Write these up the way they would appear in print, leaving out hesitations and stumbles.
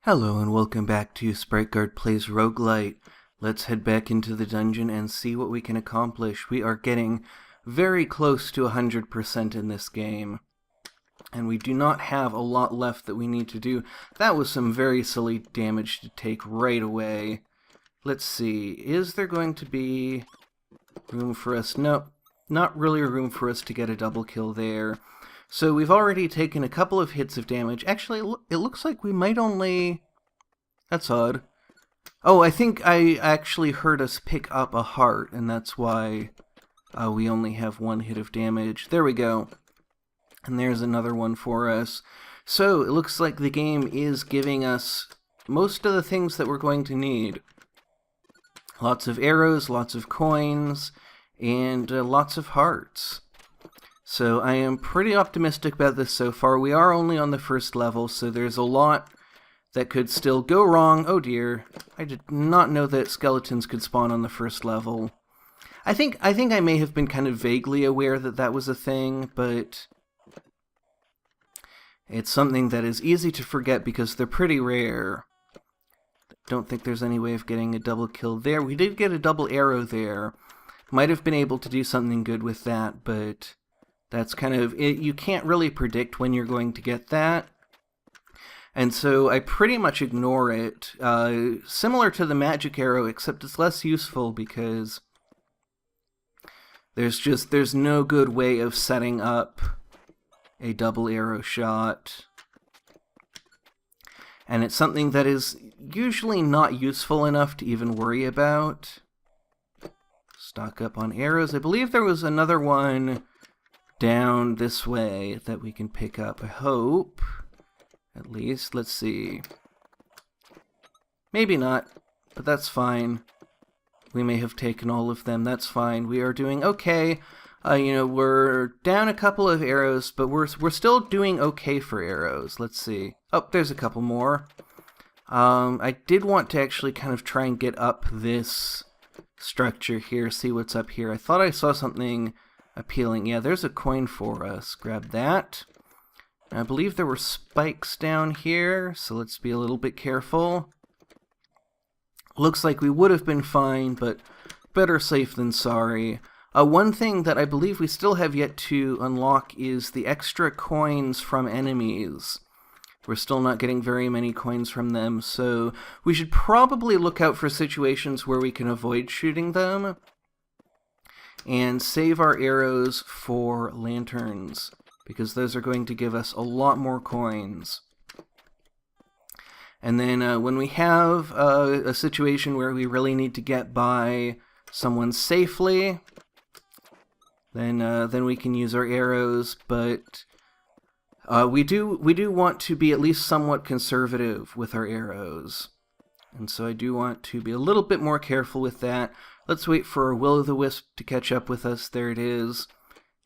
Hello and welcome back to SpriteGuard Plays Roguelight. Let's head back into the dungeon and see what we can accomplish. We are getting very close to 100% in this game. And we do not have a lot left that we need to do. That was some very silly damage to take right away. Let's see, is there going to be room for us? No, not really room for us to get a double kill there. So we've already taken a couple of hits of damage. Actually, it looks like we might only... That's odd. Oh, I think I actually heard us pick up a heart, and that's why we only have one hit of damage. There we go. And there's another one for us. So it looks like the game is giving us most of the things that we're going to need. Lots of arrows, lots of coins, and lots of hearts. So I am pretty optimistic about this so far. We are only on the first level, so there's a lot that could still go wrong. Oh dear, I did not know that skeletons could spawn on the first level. I think I may have been kind of vaguely aware that that was a thing, but it's something that is easy to forget because they're pretty rare. Don't think there's any way of getting a double kill there. We did get a double arrow there. Might have been able to do something good with that, but that's kind of it. You can't really predict when you're going to get that. And so I pretty much ignore it. Similar to the magic arrow, except it's less useful because there's no good way of setting up a double arrow shot. And it's something that is usually not useful enough to even worry about. Stock up on arrows. I believe there was another one down this way that we can pick up, I hope. At least, let's see. Maybe not, but that's fine. We may have taken all of them, that's fine. We are doing okay. We're down a couple of arrows, but we're still doing okay for arrows. Let's see. Oh, there's a couple more. I did want to actually kind of try and get up this structure here, see what's up here. I thought I saw something appealing. Yeah, there's a coin for us. Grab that. I believe there were spikes down here, so let's be a little bit careful. Looks like we would have been fine, but better safe than sorry. One thing that I believe we still have yet to unlock is the extra coins from enemies. We're still not getting very many coins from them, so we should probably look out for situations where we can avoid shooting them and save our arrows for lanterns, because those are going to give us a lot more coins. And then when we have a situation where we really need to get by someone safely, then we can use our arrows, but we do want to be at least somewhat conservative with our arrows. And so I do want to be a little bit more careful with that. Let's wait for Will-o'-the-Wisp to catch up with us. There it is.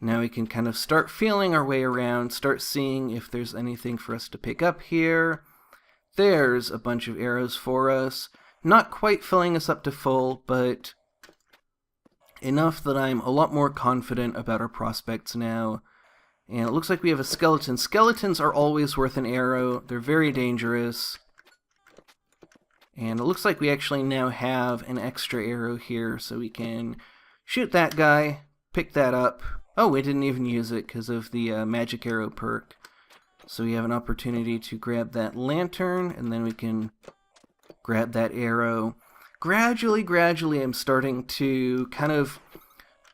Now we can kind of start feeling our way around, start seeing if there's anything for us to pick up here. There's a bunch of arrows for us. Not quite filling us up to full, but enough that I'm a lot more confident about our prospects now. And it looks like we have a skeleton. Skeletons are always worth an arrow. They're very dangerous. And it looks like we actually now have an extra arrow here, so we can shoot that guy, pick that up. Oh, we didn't even use it because of the magic arrow perk. So we have an opportunity to grab that lantern, and then we can grab that arrow. Gradually, I'm starting to kind of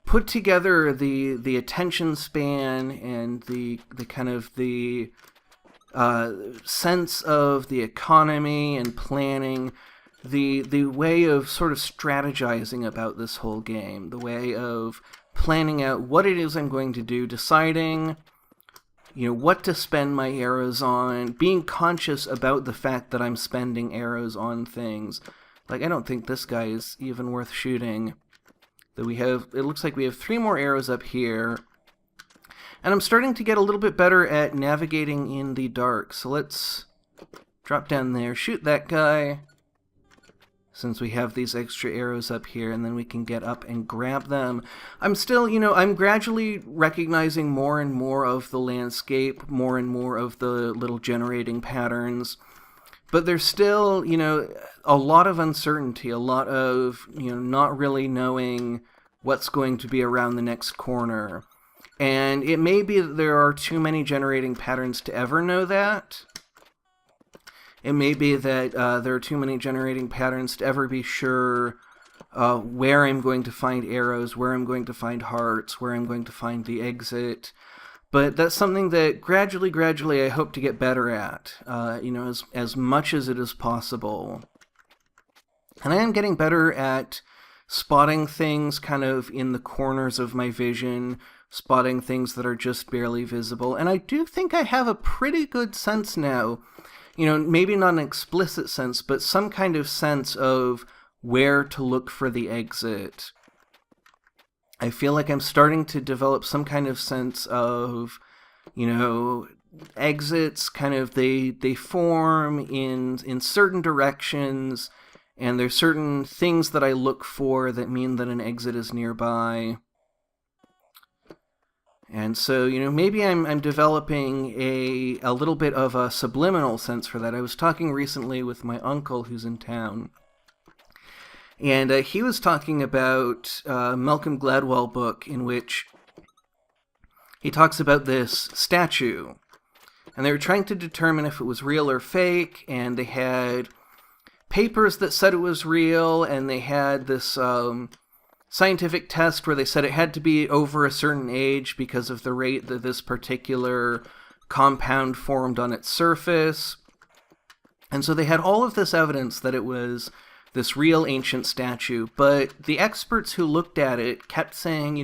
put together the attention span and the kind of the sense of the economy and planning, the way of sort of strategizing about this whole game, the way of planning out what it is I'm going to do, deciding, what to spend my arrows on, being conscious about the fact that I'm spending arrows on things. Like, I don't think this guy is even worth shooting. It looks like we have 3 more arrows up here. And I'm starting to get a little bit better at navigating in the dark. So let's drop down there, shoot that guy, since we have these extra arrows up here, and then we can get up and grab them. I'm still, I'm gradually recognizing more and more of the landscape, more and more of the little generating patterns. but there's still, a lot of uncertainty, a lot of, not really knowing what's going to be around the next corner. And it may be that there are too many generating patterns to ever know that. It may be that there are too many generating patterns to ever be sure where I'm going to find arrows, where I'm going to find hearts, where I'm going to find the exit. But that's something that gradually I hope to get better at, as much as it is possible. And I am getting better at spotting things kind of in the corners of my vision, spotting things that are just barely visible. And I do think I have a pretty good sense now, maybe not an explicit sense, but some kind of sense of where to look for the exit. I feel like I'm starting to develop some kind of sense of, exits kind of, they form in certain directions, and there's certain things that I look for that mean that an exit is nearby. And so, maybe I'm developing a little bit of a subliminal sense for that. I was talking recently with my uncle who's in town, and he was talking about a Malcolm Gladwell book in which he talks about this statue. And they were trying to determine if it was real or fake, and they had papers that said it was real, and they had this scientific test where they said it had to be over a certain age because of the rate that this particular compound formed on its surface. And so they had all of this evidence that it was this real ancient statue, but the experts who looked at it kept saying,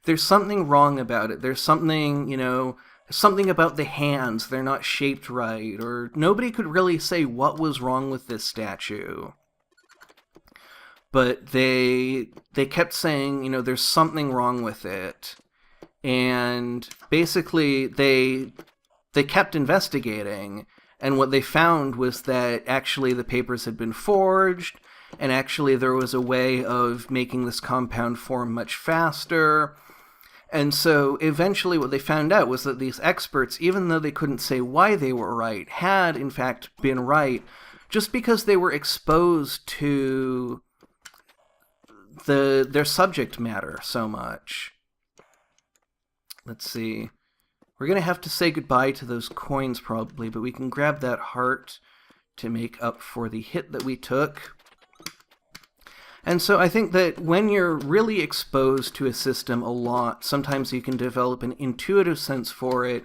there's something wrong about it. There's something, something about the hands. They're not shaped right, or nobody could really say what was wrong with this statue. But they kept saying, there's something wrong with it. And basically they kept investigating, and what they found was that actually the papers had been forged, and actually there was a way of making this compound form much faster. And so eventually what they found out was that these experts, even though they couldn't say why they were right, had in fact been right just because they were exposed to their subject matter so much. Let's see. We're going to have to say goodbye to those coins probably, but we can grab that heart to make up for the hit that we took. And so I think that when you're really exposed to a system a lot, sometimes you can develop an intuitive sense for it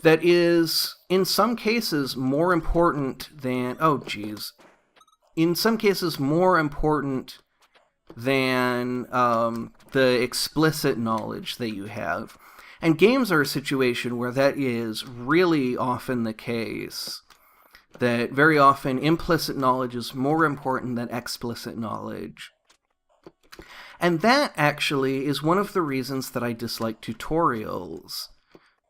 that is, in some cases, more important than... in some cases, more important than the explicit knowledge that you have. And games are a situation where that is really often the case. That very often implicit knowledge is more important than explicit knowledge. And that actually is one of the reasons that I dislike tutorials.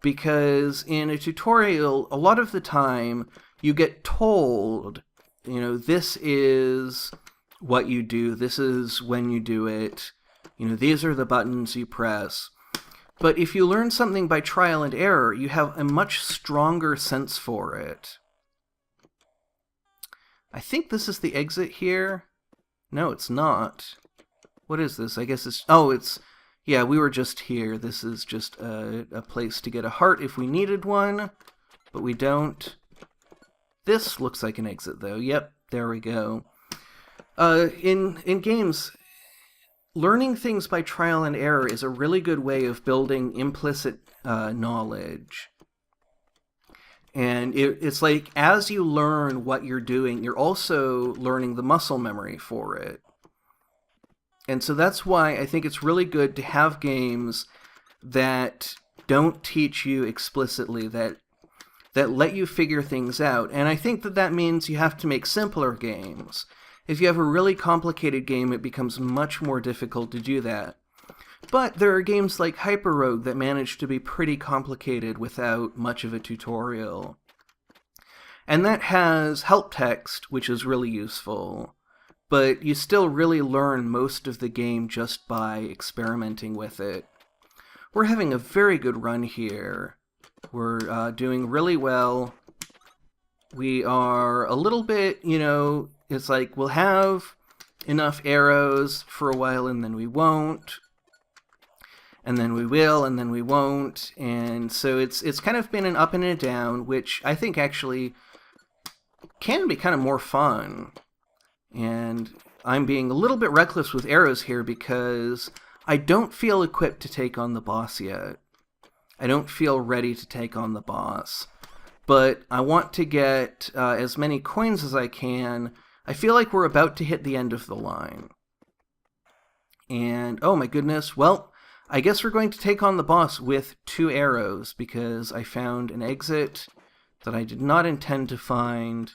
Because in a tutorial, a lot of the time, you get told, this is what you do, this is when you do it, these are the buttons you press. But if you learn something by trial and error, you have a much stronger sense for it. I think this is the exit here. No, it's not. What is this? I guess it's... yeah, we were just here. This is just a place to get a heart if we needed one, but we don't. This looks like an exit, though. Yep, there we go. In games, learning things by trial and error is a really good way of building implicit knowledge. And it's like, as you learn what you're doing, you're also learning the muscle memory for it. And so that's why I think it's really good to have games that don't teach you explicitly, that let you figure things out. And I think that means you have to make simpler games. If you have a really complicated game, it becomes much more difficult to do that. But there are games like Hyper Rogue that manage to be pretty complicated without much of a tutorial. And that has help text, which is really useful. But you still really learn most of the game just by experimenting with it. We're having a very good run here. We're doing really well. we are a little bit, it's like we'll have enough arrows for a while and then we won't. And then we will, and then we won't. And so it's kind of been an up and a down, which I think actually can be kind of more fun. And I'm being a little bit reckless with arrows here because I don't feel equipped to take on the boss yet. I don't feel ready to take on the boss. But I want to get as many coins as I can. I feel like we're about to hit the end of the line. And, oh my goodness, well, I guess we're going to take on the boss with 2 arrows because I found an exit that I did not intend to find.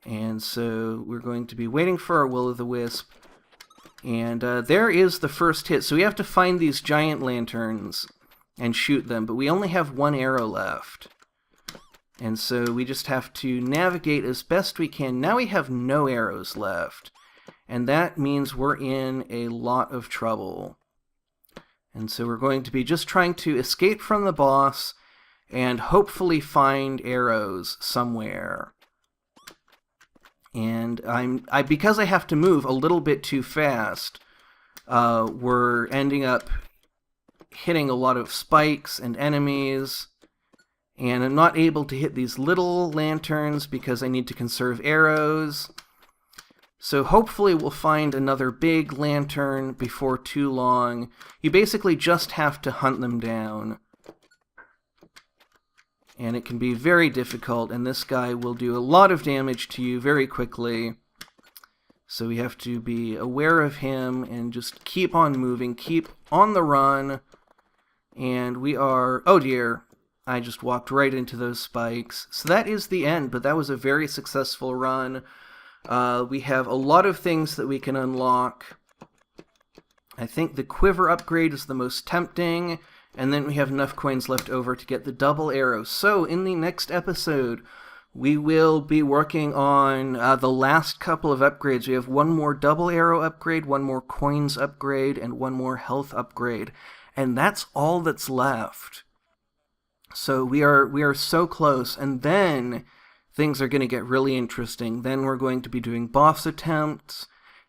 And so we're going to be waiting for our Will-o'-the-Wisp. And there is the first hit. So we have to find these giant lanterns and shoot them, but we only have 1 arrow left. And so we just have to navigate as best we can. Now we have no arrows left. And that means we're in a lot of trouble. And so we're going to be just trying to escape from the boss and hopefully find arrows somewhere. And because I have to move a little bit too fast, we're ending up hitting a lot of spikes and enemies. And I'm not able to hit these little lanterns because I need to conserve arrows. So hopefully we'll find another big lantern before too long. You basically just have to hunt them down. And it can be very difficult, and this guy will do a lot of damage to you very quickly. So we have to be aware of him and just keep on moving, keep on the run. And we are... oh dear, I just walked right into those spikes. So that is the end, but that was a very successful run. We have a lot of things that we can unlock. I think the quiver upgrade is the most tempting, and then we have enough coins left over to get the double arrow. So in the next episode, we will be working on the last couple of upgrades. We have 1 more double arrow upgrade, 1 more coins upgrade, and 1 more health upgrade. And that's all that's left. So we are so close, and then things are going to get really interesting. Then we're going to be doing boss attempts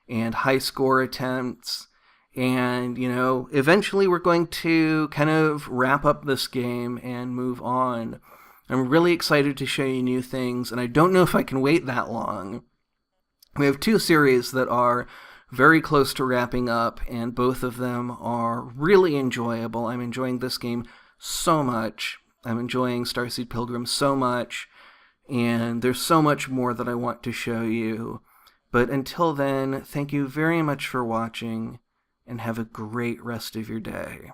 and high score attempts. And, eventually we're going to kind of wrap up this game and move on. I'm really excited to show you new things, and I don't know if I can wait that long. We have 2 series that are very close to wrapping up, and both of them are really enjoyable. I'm enjoying this game so much. I'm enjoying Starseed Pilgrim so much. And there's so much more that I want to show you. But until then, thank you very much for watching, and have a great rest of your day.